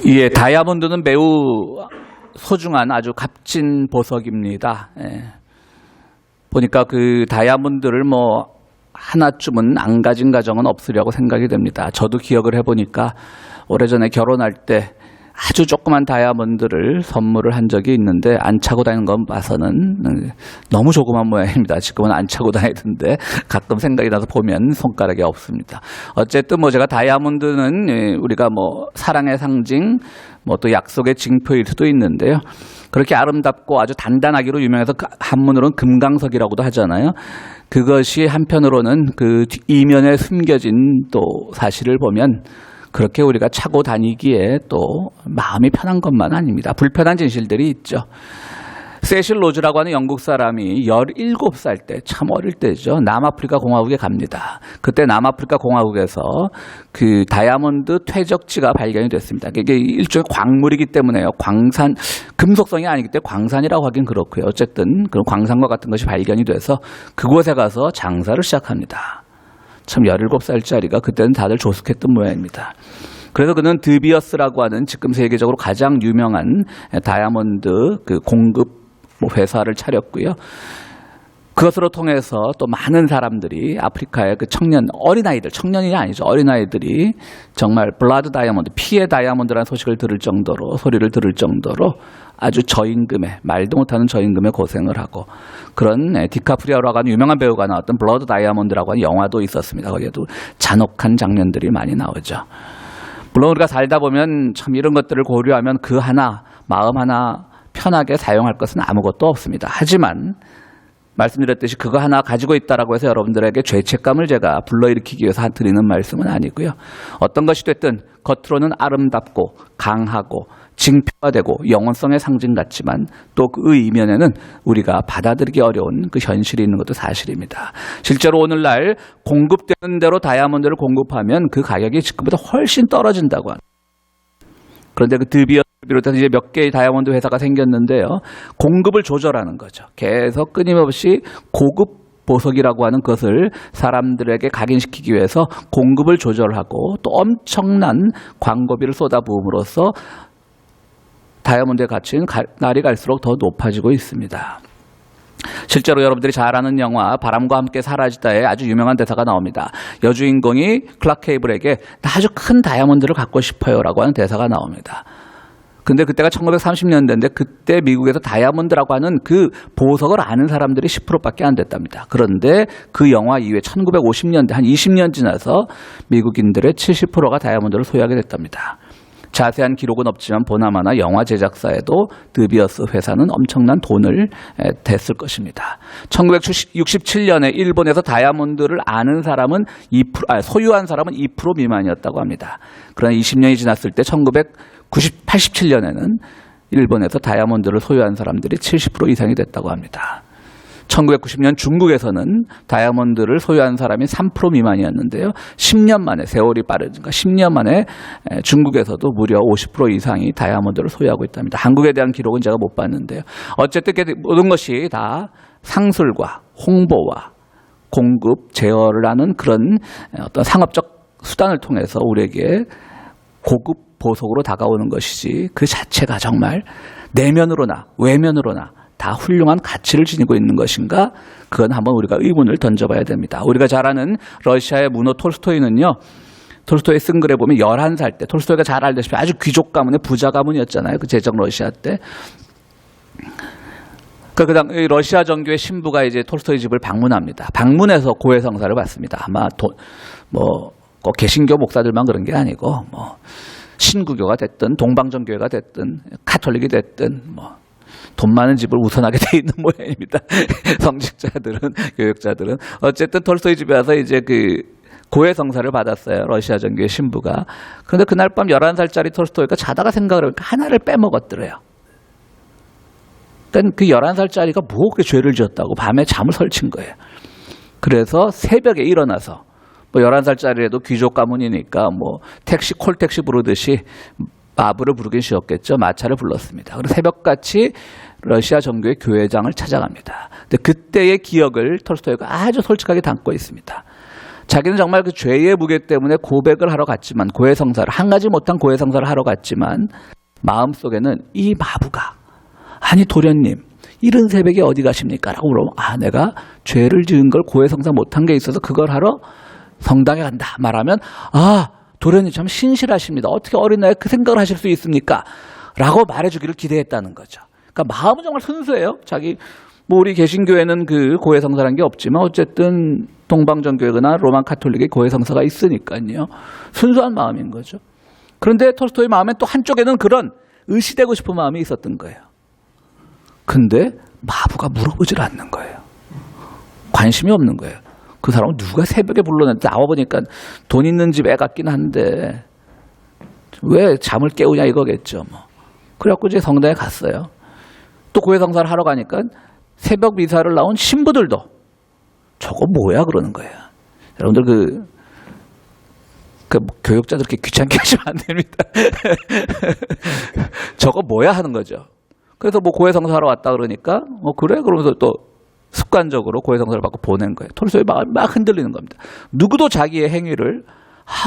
예, 다이아몬드는 매우 소중한 아주 값진 보석입니다. 예. 보니까 그 다이아몬드를 뭐 하나쯤은 안 가진 가정은 없으려고 생각이 됩니다. 저도 기억을 해보니까 오래전에 결혼할 때 아주 조그만 다이아몬드를 선물을 한 적이 있는데 안 차고 다니는 건 봐서는 너무 조그만 모양입니다. 지금은 안 차고 다니던데 가끔 생각이 나서 보면 손가락이 없습니다. 어쨌든 뭐 제가 다이아몬드는 우리가 뭐 사랑의 상징, 뭐 또 약속의 징표일 수도 있는데요. 그렇게 아름답고 아주 단단하기로 유명해서 한문으로는 금강석이라고도 하잖아요. 그것이 한편으로는 그 이면에 숨겨진 또 사실을 보면 그렇게 우리가 차고 다니기에 또 마음이 편한 것만 아닙니다. 불편한 진실들이 있죠. 세실 로즈라고 하는 영국 사람이 17살 때, 참 어릴 때죠. 남아프리카 공화국에 갑니다. 그때 남아프리카 공화국에서 그 다이아몬드 퇴적지가 발견이 됐습니다. 이게 일종의 광물이기 때문에요. 광산, 금속성이 아니기 때문에 광산이라고 하긴 그렇고요. 어쨌든 그런 광산과 같은 것이 발견이 돼서 그곳에 가서 장사를 시작합니다. 참 17살짜리가 그때는 다들 조숙했던 모양입니다. 그래서 그는 드비어스라고 하는 지금 세계적으로 가장 유명한 다이아몬드 그 공급 회사를 차렸고요. 그것으로 통해서 또 많은 사람들이 아프리카의 그 어린아이들, 청년이 아니죠. 어린아이들이 정말 블라드 다이아몬드, 피의 다이아몬드라는 소리를 들을 정도로 아주 저임금에, 말도 못하는 저임금에 고생을 하고 그런 디카프리오라고 하는 유명한 배우가 나왔던 블러드 다이아몬드라고 하는 영화도 있었습니다. 거기에도 잔혹한 장면들이 많이 나오죠. 물론 우리가 살다 보면 참 이런 것들을 고려하면 그 하나, 마음 하나 편하게 사용할 것은 아무것도 없습니다. 하지만 말씀드렸듯이 그거 하나 가지고 있다라고 해서 여러분들에게 죄책감을 제가 불러일으키기 위해서 드리는 말씀은 아니고요. 어떤 것이 됐든 겉으로는 아름답고 강하고 징표가 되고 영원성의 상징 같지만 또 그 이면에는 우리가 받아들이기 어려운 그 현실이 있는 것도 사실입니다. 실제로 오늘날 공급되는 대로 다이아몬드를 공급하면 그 가격이 지금보다 훨씬 떨어진다고 합니다. 그런데 그 드비어스 비롯해서 이제 몇 개의 다이아몬드 회사가 생겼는데요. 공급을 조절하는 거죠. 계속 끊임없이 고급 보석이라고 하는 것을 사람들에게 각인시키기 위해서 공급을 조절하고 또 엄청난 광고비를 쏟아부음으로써 다이아몬드의 가치는 날이 갈수록 더 높아지고 있습니다. 실제로 여러분들이 잘 아는 영화 바람과 함께 사라지다에 아주 유명한 대사가 나옵니다. 여주인공이 클라크 케이블에게 나 아주 큰 다이아몬드를 갖고 싶어요 라고 하는 대사가 나옵니다. 근데 그때가 1930년대인데 그때 미국에서 다이아몬드라고 하는 그 보석을 아는 사람들이 10%밖에 안 됐답니다. 그런데 그 영화 이후에 1950년대 한 20년 지나서 미국인들의 70%가 다이아몬드를 소유하게 됐답니다. 자세한 기록은 없지만 보나마나 영화 제작사에도 드비어스 회사는 엄청난 돈을 댔을 것입니다. 1967년에 일본에서 다이아몬드를 아는 사람은 소유한 사람은 2% 미만이었다고 합니다. 그러나 20년이 지났을 때 1987년에는 일본에서 다이아몬드를 소유한 사람들이 70% 이상이 됐다고 합니다. 1990년 중국에서는 다이아몬드를 소유한 사람이 3% 미만이었는데요. 10년 만에, 세월이 빠르니까 10년 만에 중국에서도 무려 50% 이상이 다이아몬드를 소유하고 있답니다. 한국에 대한 기록은 제가 못 봤는데요. 어쨌든 모든 것이 다 상술과 홍보와 공급, 제어를 하는 그런 어떤 상업적 수단을 통해서 우리에게 고급 보석으로 다가오는 것이지 그 자체가 정말 내면으로나 외면으로나 다 훌륭한 가치를 지니고 있는 것인가? 그건 한번 우리가 의문을 던져봐야 됩니다. 우리가 잘 아는 러시아의 문호 톨스토이는요. 톨스토이 쓴 글에 보면 11살 때 톨스토이가 잘 알다시피 아주 귀족 가문의 부자 가문이었잖아요. 그 제정 러시아 때. 그다음 러시아 정교의 신부가 이제 톨스토이 집을 방문합니다. 방문해서 고해성사를 받습니다. 아마 꼭 개신교 목사들만 그런 게 아니고 신구교가 됐든 동방정교회가 됐든 카톨릭이 됐든 돈 많은 집을 우선하게 돼 있는 모양입니다. 성직자들은, 교역자들은. 어쨌든 톨스토이 집에 와서 이제 그 고해성사를 받았어요. 러시아 정교의 신부가. 그런데 그날 밤 11살짜리 톨스토이가 자다가 생각을 해보니까 하나를 빼먹었더래요. 그러니까 그 11살짜리가 뭐 그렇게 죄를 지었다고 밤에 잠을 설친 거예요. 그래서 새벽에 일어나서 11살짜리라도 귀족 가문이니까 콜택시 부르듯이 마부를 부르긴 쉬웠겠죠. 마차를 불렀습니다. 그래서 새벽같이 러시아 정교회 교회장을 찾아갑니다. 근데 그때의 기억을 톨스토이가 아주 솔직하게 담고 있습니다. 자기는 정말 그 죄의 무게 때문에 고백을 하러 갔지만, 고해성사를, 한 가지 못한 고해성사를 하러 갔지만 마음속에는 이 마부가, 아니 도련님 이른 새벽에 어디 가십니까? 라고 물어보면, 내가 죄를 지은 걸 고해성사 못한 게 있어서 그걸 하러 성당에 간다 말하면, 도련님 참 신실하십니다. 어떻게 어린 나이에 그 생각을 하실 수 있습니까? 라고 말해주기를 기대했다는 거죠. 그러니까 마음은 정말 순수해요. 자기 우리 개신교회는 그 고해성사라는 게 없지만 어쨌든 동방전교회나 로만 카톨릭의 고해성사가 있으니까요. 순수한 마음인 거죠. 그런데 톨스토이의 마음엔 또 한쪽에는 그런 의시되고 싶은 마음이 있었던 거예요. 근데 마부가 물어보질 않는 거예요. 관심이 없는 거예요. 그 사람은 누가 새벽에 불러냈는데 나와보니까 돈 있는 집 애 같긴 한데 왜 잠을 깨우냐 이거겠죠. 그래갖고 이제 성당에 갔어요. 또 고해성사를 하러 가니까 새벽 미사를 나온 신부들도 저거 뭐야 그러는 거예요. 여러분들 교육자들 이렇게 귀찮게 하시면 안 됩니다. 저거 뭐야 하는 거죠. 그래서 고해성사 하러 왔다 그러니까 그래? 그러면서 또 습관적으로 고해성사를 받고 보낸 거예요. 톨스토이 마음이 막 흔들리는 겁니다. 누구도 자기의 행위를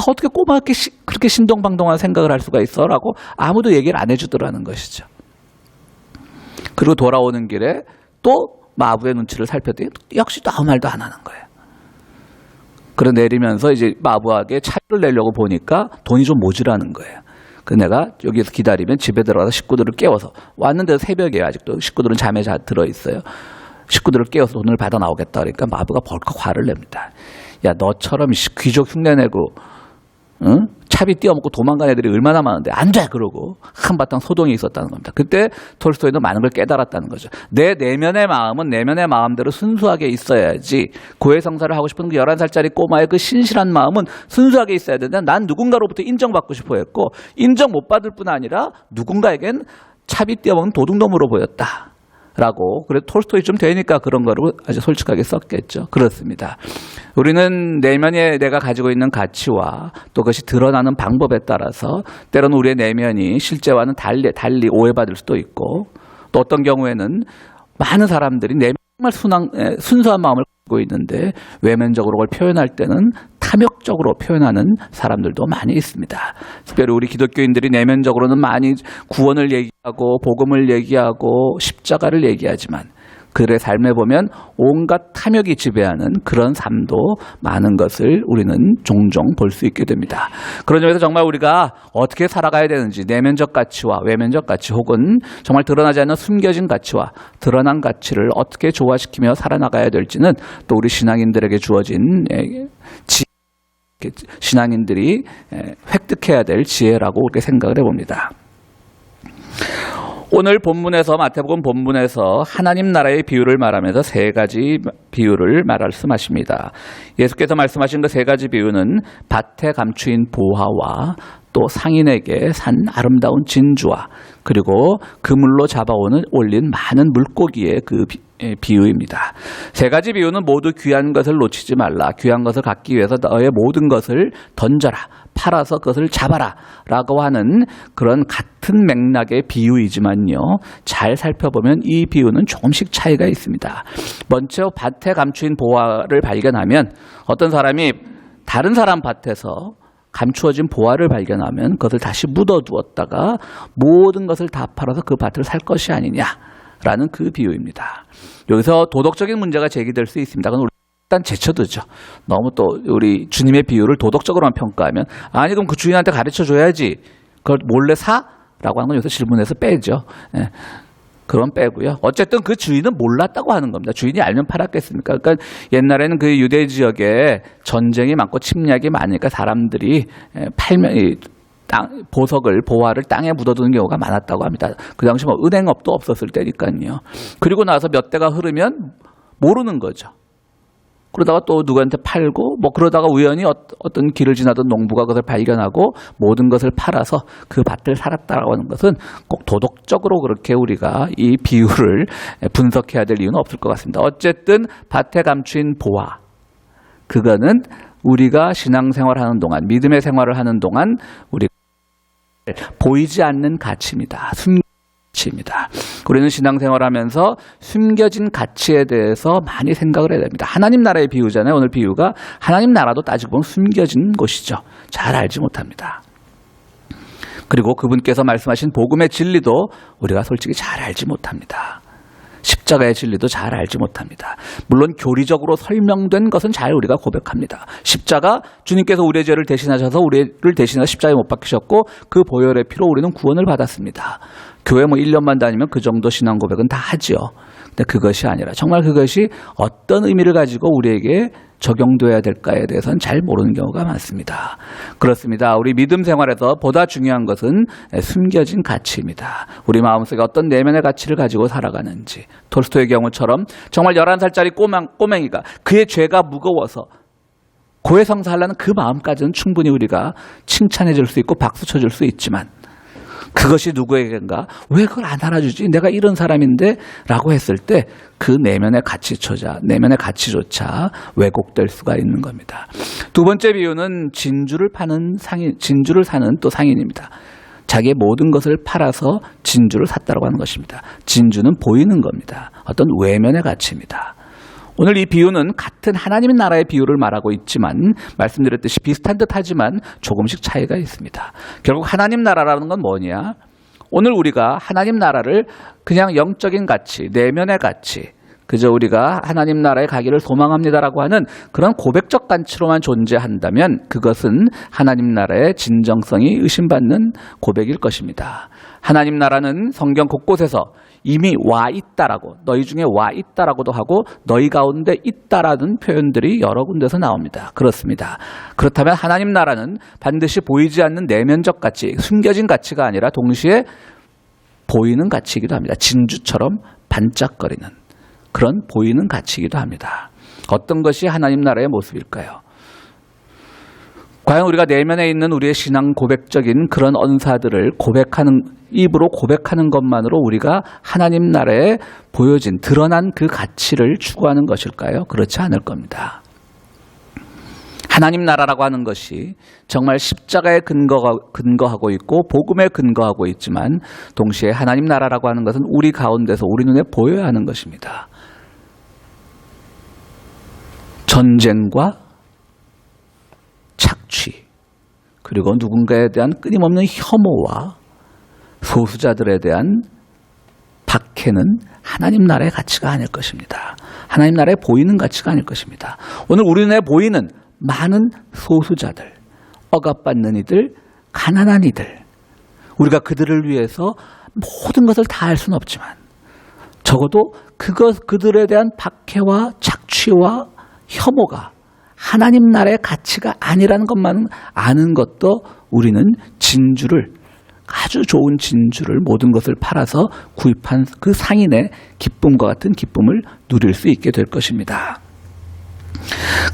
어떻게 꼬맣게 그렇게 신동방동한 생각을 할 수가 있어? 라고 아무도 얘기를 안 해주더라는 것이죠. 그리고 돌아오는 길에 또 마부의 눈치를 살폈더니 역시 또 아무 말도 안 하는 거예요. 그래 내리면서 이제 마부에게 차를 내려고 보니까 돈이 좀 모자라는 거예요. 그 내가 여기서 기다리면 집에 들어가서 식구들을 깨워서, 왔는데 새벽에 아직도 식구들은 잠에 들어있어요. 식구들을 깨워서 돈을 받아 나오겠다 그러니까 마부가 벌컥 화를 냅니다. 야, 너처럼 귀족 흉내내고 차비 띄어먹고 도망간 애들이 얼마나 많은데 안 돼! 그러고 한바탕 소동이 있었다는 겁니다. 그때 톨스토이는 많은 걸 깨달았다는 거죠. 내 내면의 마음은 내면의 마음대로 순수하게 있어야지. 고해성사를 하고 싶은 그 11살짜리 꼬마의 그 신실한 마음은 순수하게 있어야 되는데, 난 누군가로부터 인정받고 싶어 했고, 인정 못 받을 뿐 아니라 누군가에겐 차비 띄어먹는 도둑놈으로 보였다. 라고. 그래도 톨스토이쯤 되니까 그런 거로 아주 솔직하게 썼겠죠. 그렇습니다. 우리는 내면에 내가 가지고 있는 가치와 또 그것이 드러나는 방법에 따라서 때로는 우리의 내면이 실제와는 달리 오해받을 수도 있고, 또 어떤 경우에는 많은 사람들이 내면 정말 순수한 마음을 가지고 있는데 외면적으로 그걸 표현할 때는 탐욕적으로 표현하는 사람들도 많이 있습니다. 특별히 우리 기독교인들이 내면적으로는 많이 구원을 얘기하고 복음을 얘기하고 십자가를 얘기하지만 그들의 삶에 보면 온갖 탐욕이 지배하는 그런 삶도 많은 것을 우리는 종종 볼 수 있게 됩니다. 그런 점에서 정말 우리가 어떻게 살아가야 되는지, 내면적 가치와 외면적 가치, 혹은 정말 드러나지 않는 숨겨진 가치와 드러난 가치를 어떻게 조화시키며 살아나가야 될지는 또 우리 신앙인들에게 주어진 신앙인들이 획득해야 될 지혜라고 그렇게 생각을 해봅니다. 오늘 본문에서, 마태복음 본문에서 하나님 나라의 비유를 말하면서 세 가지 비유를 말씀하십니다. 예수께서 말씀하신 그 세 가지 비유는 밭에 감추인 보화와 또 상인에게 산 아름다운 진주와 그리고 그물로 올린 많은 물고기의 그 비유입니다. 세 가지 비유는 모두 귀한 것을 놓치지 말라. 귀한 것을 갖기 위해서 너의 모든 것을 던져라. 팔아서 그것을 잡아라. 라고 하는 그런 같은 맥락의 비유이지만요. 잘 살펴보면 이 비유는 조금씩 차이가 있습니다. 먼저 밭에 감추인 보화를 발견하면 어떤 사람이 다른 사람 밭에서 감추어진 보화를 발견하면 그것을 다시 묻어두었다가 모든 것을 다 팔아서 그 밭을 살 것이 아니냐라는 그 비유입니다. 여기서 도덕적인 문제가 제기될 수 있습니다. 그건 일단 제쳐두죠. 너무 또 우리 주님의 비유를 도덕적으로만 평가하면, 아니 그럼 그 주인한테 가르쳐줘야지 그걸 몰래 사? 라고 하는 건 여기서 질문에서 빼죠. 그건 빼고요. 어쨌든 그 주인은 몰랐다고 하는 겁니다. 주인이 알면 팔았겠습니까? 그러니까 옛날에는 그 유대 지역에 전쟁이 많고 침략이 많으니까 사람들이 보화를 땅에 묻어두는 경우가 많았다고 합니다. 그 당시 은행업도 없었을 때니까요. 그리고 나서 몇 대가 흐르면 모르는 거죠. 그러다가 또 누구한테 팔고 그러다가 우연히 어떤 길을 지나던 농부가 그것을 발견하고 모든 것을 팔아서 그 밭을 살았다라고 하는 것은 꼭 도덕적으로 그렇게 우리가 이 비유를 분석해야 될 이유는 없을 것 같습니다. 어쨌든 밭에 감추인 보화, 그거는 우리가 신앙생활하는 동안, 믿음의 생활을 하는 동안 우리가 보이지 않는 가치입니다. 가치입니다. 우리는 신앙생활하면서 숨겨진 가치에 대해서 많이 생각을 해야 됩니다. 하나님 나라의 비유잖아요. 오늘 비유가 하나님 나라도 따지고 보면 숨겨진 곳이죠. 잘 알지 못합니다. 그리고 그분께서 말씀하신 복음의 진리도 우리가 솔직히 잘 알지 못합니다. 십자가의 진리도 잘 알지 못합니다. 물론 교리적으로 설명된 것은 잘 우리가 고백합니다. 십자가, 주님께서 우리의 죄를 대신하셔서 우리를 대신해서 십자가에 못 박히셨고 그 보혈의 피로 우리는 구원을 받았습니다. 교회 1년만 다니면 그 정도 신앙 고백은 다 하지요. 근데 그것이 아니라 정말 그것이 어떤 의미를 가지고 우리에게 적용돼야 될까에 대해서는 잘 모르는 경우가 많습니다. 그렇습니다. 우리 믿음 생활에서 보다 중요한 것은 숨겨진 가치입니다. 우리 마음속에 어떤 내면의 가치를 가지고 살아가는지. 톨스토이의 경우처럼 정말 11살짜리 꼬맹이가 그의 죄가 무거워서 고해성사하려는 그 마음까지는 충분히 우리가 칭찬해 줄 수 있고 박수 쳐줄 수 있지만 그것이 누구에게인가? 왜 그걸 안 알아주지? 내가 이런 사람인데? 라고 했을 때 그 내면의 가치조차 왜곡될 수가 있는 겁니다. 두 번째 비유는 진주를 사는 또 상인입니다. 자기의 모든 것을 팔아서 진주를 샀다고 하는 것입니다. 진주는 보이는 겁니다. 어떤 외면의 가치입니다. 오늘 이 비유는 같은 하나님 나라의 비유를 말하고 있지만 말씀드렸듯이 비슷한 듯 하지만 조금씩 차이가 있습니다. 결국 하나님 나라라는 건 뭐냐? 오늘 우리가 하나님 나라를 그냥 영적인 가치, 내면의 가치, 그저 우리가 하나님 나라에 가기를 소망합니다라고 하는 그런 고백적 가치로만 존재한다면 그것은 하나님 나라의 진정성이 의심받는 고백일 것입니다. 하나님 나라는 성경 곳곳에서 이미 와 있다라고, 너희 중에 와 있다라고도 하고 너희 가운데 있다라는 표현들이 여러 군데서 나옵니다. 그렇습니다. 그렇다면 하나님 나라는 반드시 보이지 않는 내면적 가치, 숨겨진 가치가 아니라 동시에 보이는 가치이기도 합니다. 진주처럼 반짝거리는 그런 보이는 가치이기도 합니다. 어떤 것이 하나님 나라의 모습일까요? 과연 우리가 내면에 있는 우리의 신앙 고백적인 그런 언사들을 입으로 고백하는 것만으로 우리가 하나님 나라에 보여진, 드러난 그 가치를 추구하는 것일까요? 그렇지 않을 겁니다. 하나님 나라라고 하는 것이 정말 십자가에 근거하고 있고 복음에 근거하고 있지만 동시에 하나님 나라라고 하는 것은 우리 가운데서 우리 눈에 보여야 하는 것입니다. 전쟁과 착취, 그리고 누군가에 대한 끊임없는 혐오와 소수자들에 대한 박해는 하나님 나라의 가치가 아닐 것입니다. 하나님 나라에 보이는 가치가 아닐 것입니다. 오늘 우리 눈에 보이는 많은 소수자들, 억압받는 이들, 가난한 이들, 우리가 그들을 위해서 모든 것을 다 할 수는 없지만 적어도 그들에 대한 박해와 착취와 혐오가 하나님 나라의 가치가 아니라는 것만 아는 것도 우리는 진주를, 아주 좋은 진주를 모든 것을 팔아서 구입한 그 상인의 기쁨과 같은 기쁨을 누릴 수 있게 될 것입니다.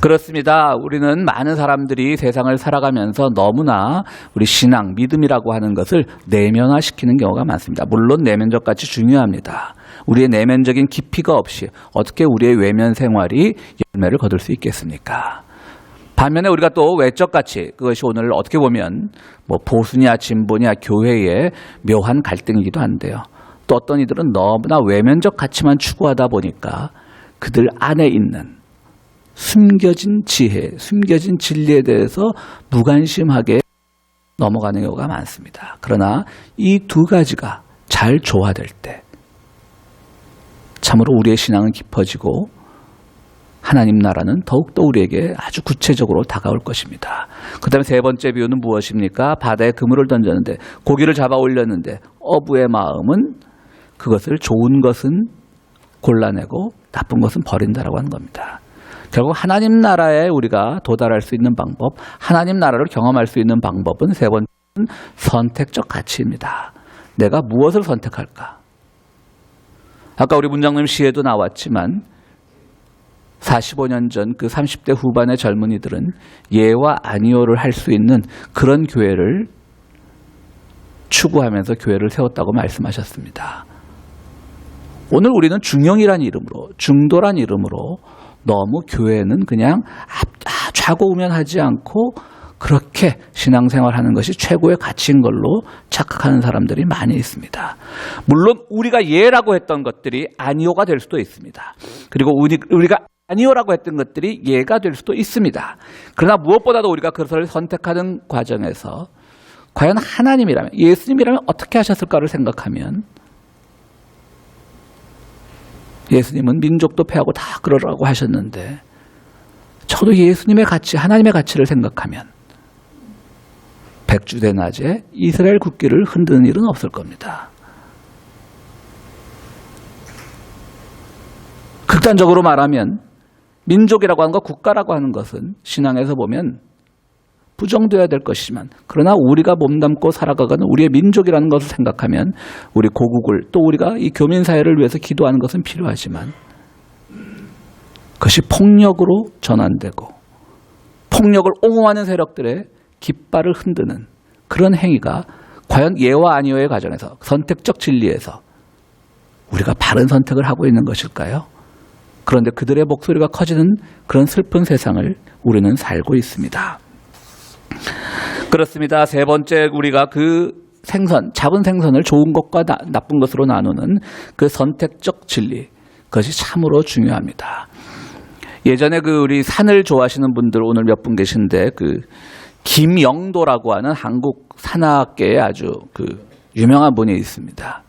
그렇습니다. 우리는 많은 사람들이 세상을 살아가면서 너무나 우리 신앙, 믿음이라고 하는 것을 내면화시키는 경우가 많습니다. 물론 내면적 가치 중요합니다. 우리의 내면적인 깊이가 없이 어떻게 우리의 외면 생활이 열매를 거둘 수 있겠습니까? 반면에 우리가 또 외적 가치, 그것이 오늘 어떻게 보면 보수냐 진보냐 교회의 묘한 갈등이기도 한데요. 또 어떤 이들은 너무나 외면적 가치만 추구하다 보니까 그들 안에 있는 숨겨진 지혜, 숨겨진 진리에 대해서 무관심하게 넘어가는 경우가 많습니다. 그러나 이 두 가지가 잘 조화될 때 참으로 우리의 신앙은 깊어지고 하나님 나라는 더욱더 우리에게 아주 구체적으로 다가올 것입니다. 그 다음에 세 번째 비유는 무엇입니까? 바다에 그물을 던졌는데 고기를 잡아 올렸는데 어부의 마음은 그것을 좋은 것은 골라내고 나쁜 것은 버린다라고 하는 겁니다. 결국 하나님 나라에 우리가 도달할 수 있는 방법, 하나님 나라를 경험할 수 있는 방법은 세 번째는 선택적 가치입니다. 내가 무엇을 선택할까? 아까 우리 문장님 시에도 나왔지만 45년 전 그 30대 후반의 젊은이들은 예와 아니오를 할 수 있는 그런 교회를 추구하면서 교회를 세웠다고 말씀하셨습니다. 오늘 우리는 중형이란 이름으로, 중도란 이름으로 너무 교회는 그냥 좌고우면하지 않고 그렇게 신앙생활하는 것이 최고의 가치인 걸로 착각하는 사람들이 많이 있습니다. 물론 우리가 예라고 했던 것들이 아니오가 될 수도 있습니다. 그리고 우리가 아니오라고 했던 것들이 예가 될 수도 있습니다. 그러나 무엇보다도 우리가 그것을 선택하는 과정에서 과연 하나님이라면, 예수님이라면 어떻게 하셨을까를 생각하면 예수님은 민족도 패하고 다 그러라고 하셨는데 저도 예수님의 가치, 하나님의 가치를 생각하면 백주대 낮에 이스라엘 국기를 흔드는 일은 없을 겁니다. 극단적으로 말하면 민족이라고 하는 것, 국가라고 하는 것은 신앙에서 보면 부정되어야 될 것이지만 그러나 우리가 몸담고 살아가는 우리의 민족이라는 것을 생각하면 우리 고국을 또 우리가 이 교민사회를 위해서 기도하는 것은 필요하지만 그것이 폭력으로 전환되고 폭력을 옹호하는 세력들의 깃발을 흔드는 그런 행위가 과연 예와 아니오의 과정에서 선택적 진리에서 우리가 바른 선택을 하고 있는 것일까요? 그런데 그들의 목소리가 커지는 그런 슬픈 세상을 우리는 살고 있습니다. 그렇습니다. 세 번째, 우리가 그 생선, 잡은 생선을 좋은 것과 나쁜 것으로 나누는 그 선택적 진리, 그것이 참으로 중요합니다. 예전에 우리 산을 좋아하시는 분들 오늘 몇 분 계신데 김영도라고 하는 한국 산악계의 아주 유명한 분이 있습니다.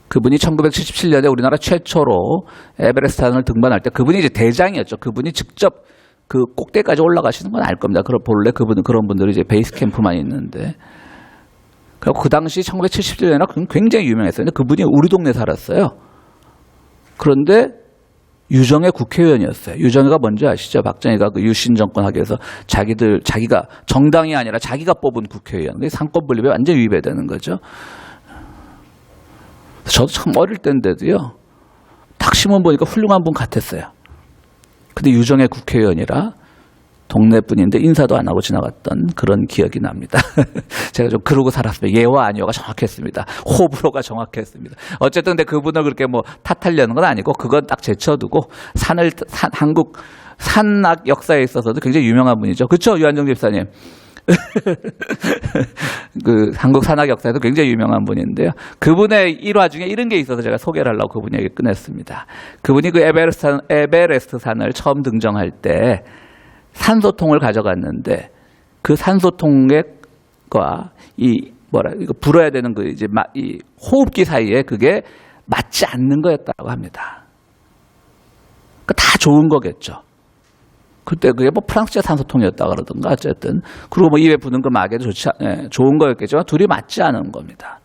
그분이 1977년에 우리나라 최초로 에베레스트 산을 등반할 때 그분이 이제 대장이었죠. 그분이 직접 그 꼭대기까지 올라가시는 건 알 겁니다. 그럼 본래 그런 분들이 이제 베이스 캠프만 있는데. 그리고 그 당시 1977년에 굉장히 유명했어요. 근데 그분이 우리 동네 살았어요. 그런데 유정의 국회의원이었어요. 유정이가 뭔지 아시죠? 박정희가 유신 정권 하기 위해서 자기가 정당이 아니라 자기가 뽑은 국회의원. 그게 상권 분립에 완전히 위배되는 거죠. 저도 참 어릴 때인데도요. 딱 신문 보니까 훌륭한 분 같았어요. 근데 유정의 국회의원이라 동네 분인데 인사도 안 하고 지나갔던 그런 기억이 납니다. 제가 좀 그러고 살았습니다. 예와 아니오가 정확했습니다. 호불호가 정확했습니다. 어쨌든 근데 그분을 그렇게 탓하려는 건 아니고 그건 딱 제쳐두고 한국 산악 역사에 있어서도 굉장히 유명한 분이죠. 그렇죠, 유한정 집사님? 한국 산악 역사에도 굉장히 유명한 분인데요. 그분의 일화 중에 이런 게 있어서 제가 소개를 하려고 그분 얘기 끝냈습니다. 그분이 에베레스트 산을 처음 등정할 때 산소통을 가져갔는데 그 산소통과 이거 불어야 되는 이 호흡기 사이에 그게 맞지 않는 거였다고 합니다. 다 좋은 거겠죠. 그때 그게 프랑스제 산소통이었다 그러던가 어쨌든. 그리고 입에 부는 그 마개도 좋은 거였겠지만 둘이 맞지 않은 겁니다.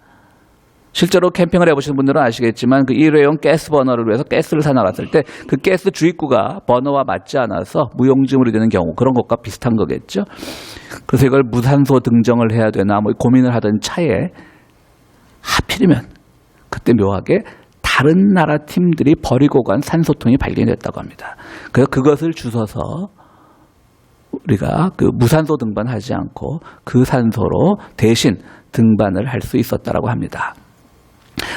실제로 캠핑을 해보시는 분들은 아시겠지만 그 일회용 가스 버너를 위해서 가스를 사나갔을 때 그 가스 주입구가 버너와 맞지 않아서 무용지물이 되는 경우, 그런 것과 비슷한 거겠죠. 그래서 이걸 무산소 등정을 해야 되나 고민을 하던 차에 하필이면 그때 묘하게 다른 나라 팀들이 버리고 간 산소통이 발견됐다고 합니다. 그래서 그것을 주워서 우리가 무산소 등반하지 않고 그 산소로 대신 등반을 할 수 있었다고 합니다.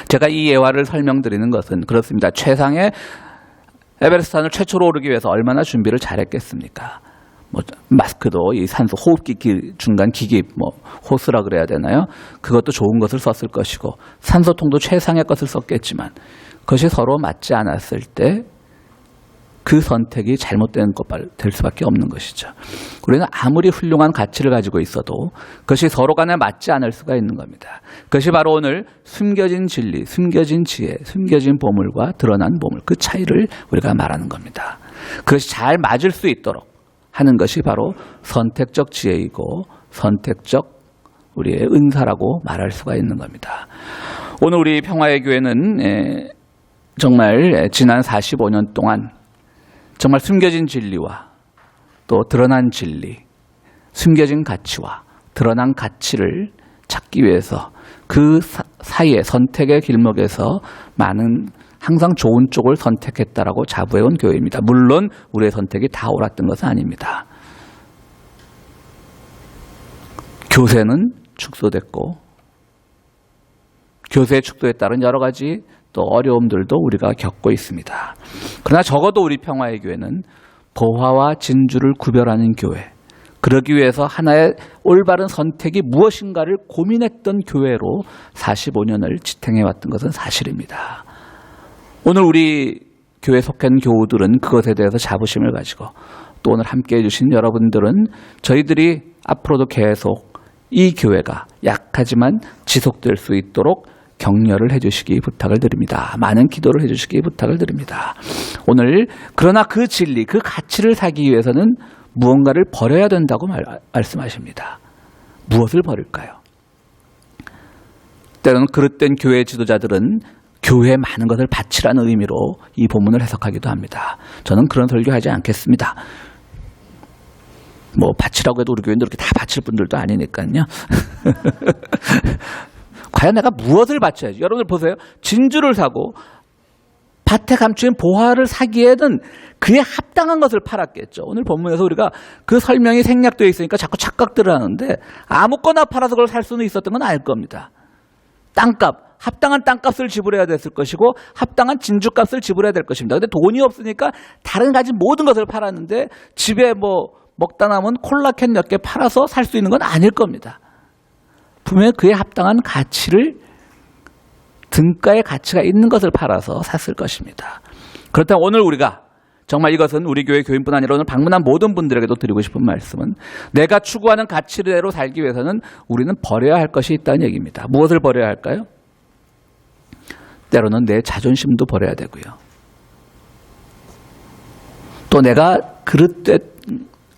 제가 이 예화를 설명드리는 것은 그렇습니다. 최상의 에베레스트 산을 최초로 오르기 위해서 얼마나 준비를 잘했겠습니까? 마스크도 이 산소 호흡기 중간 기기 호스라 그래야 되나요? 그것도 좋은 것을 썼을 것이고 산소통도 최상의 것을 썼겠지만 그것이 서로 맞지 않았을 때 그 선택이 잘못된 것 될 수밖에 없는 것이죠. 우리는 아무리 훌륭한 가치를 가지고 있어도 그것이 서로 간에 맞지 않을 수가 있는 겁니다. 그것이 바로 오늘 숨겨진 진리, 숨겨진 지혜, 숨겨진 보물과 드러난 보물, 그 차이를 우리가 말하는 겁니다. 그것이 잘 맞을 수 있도록 하는 것이 바로 선택적 지혜이고 선택적 우리의 은사라고 말할 수가 있는 겁니다. 오늘 우리 평화의 교회는 정말 지난 45년 동안 정말 숨겨진 진리와 또 드러난 진리, 숨겨진 가치와 드러난 가치를 찾기 위해서 그 사이의 선택의 길목에서 항상 좋은 쪽을 선택했다라고 자부해온 교회입니다. 물론 우리의 선택이 다 옳았던 것은 아닙니다. 교세는 축소됐고 교세의 축소에 따른 여러 가지 또 어려움들도 우리가 겪고 있습니다. 그러나 적어도 우리 평화의 교회는 보화와 진주를 구별하는 교회, 그러기 위해서 하나의 올바른 선택이 무엇인가를 고민했던 교회로 45년을 지탱해왔던 것은 사실입니다. 오늘 우리 교회에 속한 교우들은 그것에 대해서 자부심을 가지고 또 오늘 함께해 주신 여러분들은 저희들이 앞으로도 계속 이 교회가 약하지만 지속될 수 있도록 격려를 해주시기 부탁을 드립니다. 많은 기도를 해주시기 부탁을 드립니다. 오늘 그러나 그 진리, 그 가치를 사기 위해서는 무언가를 버려야 된다고 말씀하십니다. 무엇을 버릴까요? 때로는 그릇된 교회 지도자들은 교회에 많은 것을 바치라는 의미로 이 본문을 해석하기도 합니다. 저는 그런 설교하지 않겠습니다. 뭐 바치라고 해도 우리 교회는 그렇게 다 바칠 분들도 아니니까요. 과연 내가 무엇을 바쳐야지? 여러분들 보세요. 진주를 사고 밭에 감추인 보화를 사기에는 그에 합당한 것을 팔았겠죠. 오늘 본문에서 우리가 그 설명이 생략되어 있으니까 자꾸 착각들을 하는데 아무거나 팔아서 그걸 살 수는 있었던 건 아닐 겁니다. 땅값, 합당한 땅값을 지불해야 됐을 것이고 합당한 진주값을 지불해야 될 것입니다. 근데 돈이 없으니까 다른 가진 모든 것을 팔았는데 집에 뭐 먹다 남은 콜라캔 몇 개 팔아서 살 수 있는 건 아닐 겁니다. 분명히 그에 합당한 가치를 등가의 가치가 있는 것을 팔아서 샀을 것입니다. 그렇다면 오늘 우리가 정말 이것은 우리 교회 교인뿐 아니라 오늘 방문한 모든 분들에게도 드리고 싶은 말씀은 내가 추구하는 가치대로 살기 위해서는 우리는 버려야 할 것이 있다는 얘기입니다. 무엇을 버려야 할까요? 때로는 내 자존심도 버려야 되고요. 또 내가 그릇된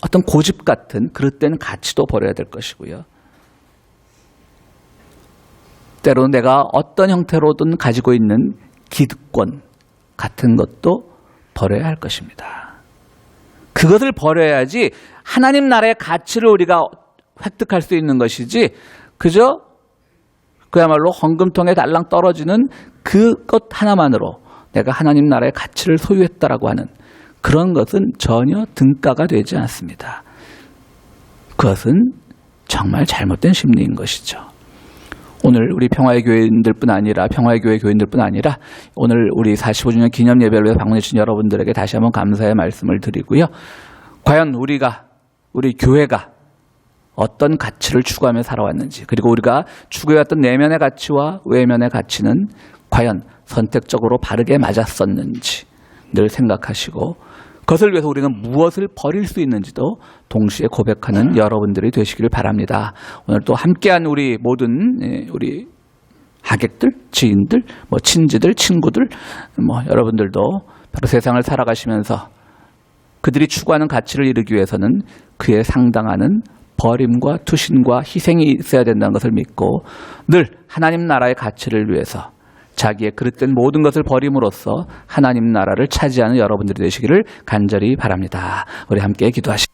어떤 고집 같은 그릇된 가치도 버려야 될 것이고요. 때로는 내가 어떤 형태로든 가지고 있는 기득권 같은 것도 버려야 할 것입니다. 그것을 버려야지 하나님 나라의 가치를 우리가 획득할 수 있는 것이지 그저 그야말로 헌금통에 달랑 떨어지는 그것 하나만으로 내가 하나님 나라의 가치를 소유했다라고 하는 그런 것은 전혀 등가가 되지 않습니다. 그것은 정말 잘못된 심리인 것이죠. 오늘 우리 평화의 교인들뿐 아니라 평화의 교회 교인들뿐 아니라 오늘 우리 45주년 기념 예배를 위해 방문해 주신 여러분들에게 다시 한번 감사의 말씀을 드리고요. 과연 우리 교회가 어떤 가치를 추구하며 살아왔는지 그리고 우리가 추구해왔던 내면의 가치와 외면의 가치는 과연 선택적으로 바르게 맞았었는지 늘 생각하시고 그것을 위해서 우리는 무엇을 버릴 수 있는지도 동시에 고백하는 여러분들이 되시기를 바랍니다. 오늘 또 함께한 우리 모든 우리 하객들, 지인들, 뭐 친지들, 친구들, 뭐 여러분들도 바로 세상을 살아가시면서 그들이 추구하는 가치를 이루기 위해서는 그에 상당하는 버림과 투신과 희생이 있어야 된다는 것을 믿고 늘 하나님 나라의 가치를 위해서 자기의 그릇된 모든 것을 버림으로써 하나님 나라를 차지하는 여러분들이 되시기를 간절히 바랍니다. 우리 함께 기도하시겠습니다.